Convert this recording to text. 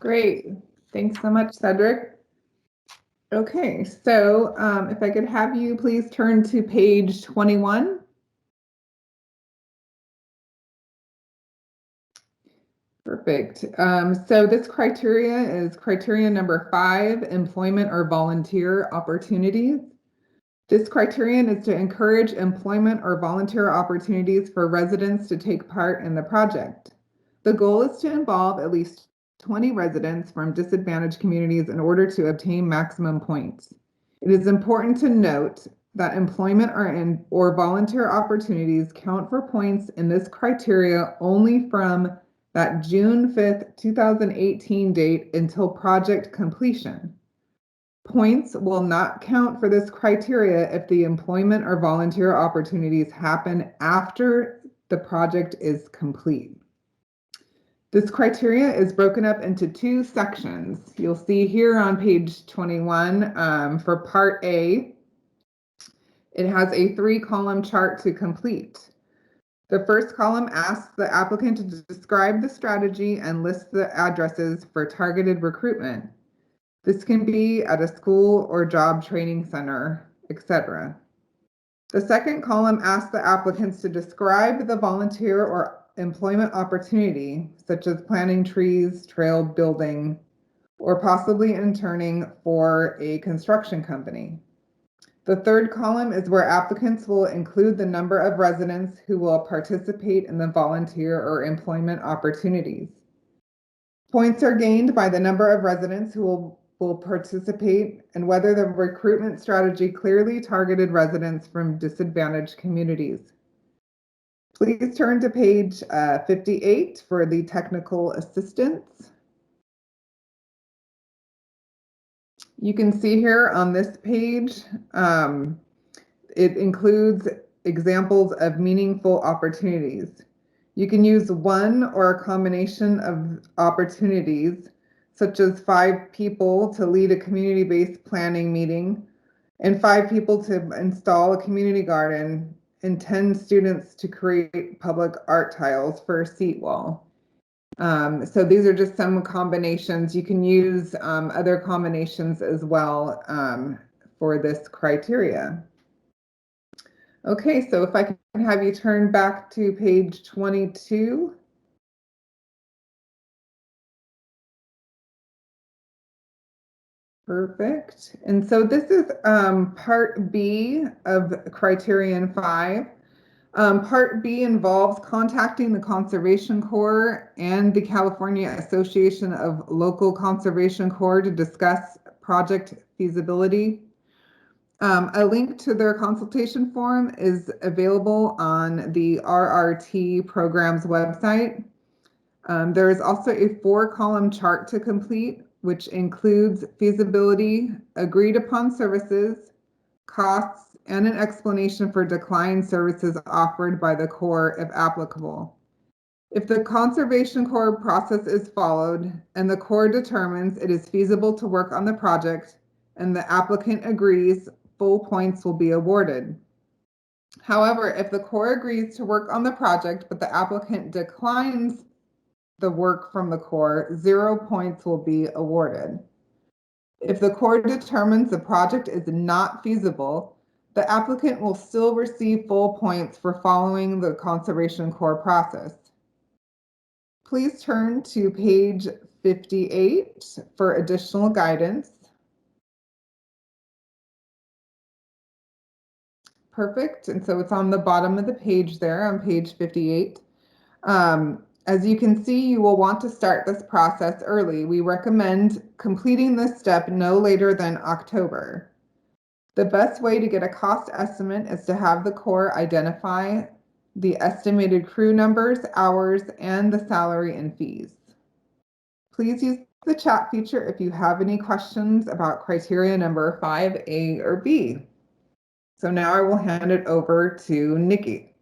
Great. Thanks so much, Cedric. Okay, so if I could have you please turn to page 21. Perfect. So this criteria is criteria number 5, employment or volunteer opportunities. This criterion is to encourage employment or volunteer opportunities for residents to take part in the project. The goal is to involve at least 20 residents from disadvantaged communities in order to obtain maximum points. It is important to note that employment or volunteer opportunities count for points in this criteria only from that June 5th, 2018 date until project completion. Points will not count for this criteria if the employment or volunteer opportunities happen after the project is complete. This criteria is broken up into 2 sections. You'll see here on page 21 for Part A, it has a 3-column chart to complete. The first column asks the applicant to describe the strategy and list the addresses for targeted recruitment. This can be at a school or job training center, etc. The second column asks the applicants to describe the volunteer or employment opportunity, such as planting trees, trail building, or possibly interning for a construction company. The third column is where applicants will include the number of residents who will participate in the volunteer or employment opportunities. Points are gained by the number of residents who will participate and whether the recruitment strategy clearly targeted residents from disadvantaged communities. Please turn to page 58 for the technical assistance. You can see here on this page, it includes examples of meaningful opportunities. You can use one or a combination of opportunities, such as 5 people to lead a community-based planning meeting, and 5 people to install a community garden, and 10 students to create public art tiles for a seat wall. So these are just some combinations. You can use other combinations as well for this criteria. Okay, so if I can have you turn back to page 22. Perfect. And so this is part B of criterion 5. Part B involves contacting the Conservation Corps and the California Association of Local Conservation Corps to discuss project feasibility. A link to their consultation form is available on the RRT program's website. There is also a 4-column chart to complete, which includes feasibility, agreed upon services, costs, and an explanation for declined services offered by the Corps if applicable. If the Conservation Corps process is followed and the Corps determines it is feasible to work on the project and the applicant agrees, full points will be awarded. However, if the Corps agrees to work on the project but the applicant declines the work from the Corps, 0 points will be awarded. If the Corps determines the project is not feasible, the applicant will still receive full points for following the Conservation Corps process. Please turn to page 58 for additional guidance. Perfect, and so it's on the bottom of the page there on page 58. As you can see, you will want to start this process early. We recommend completing this step no later than October. The best way to get a cost estimate is to have the Corps identify the estimated crew numbers, hours, and the salary and fees. Please use the chat feature if you have any questions about criteria number 5A or B. So now I will hand it over to Nikki.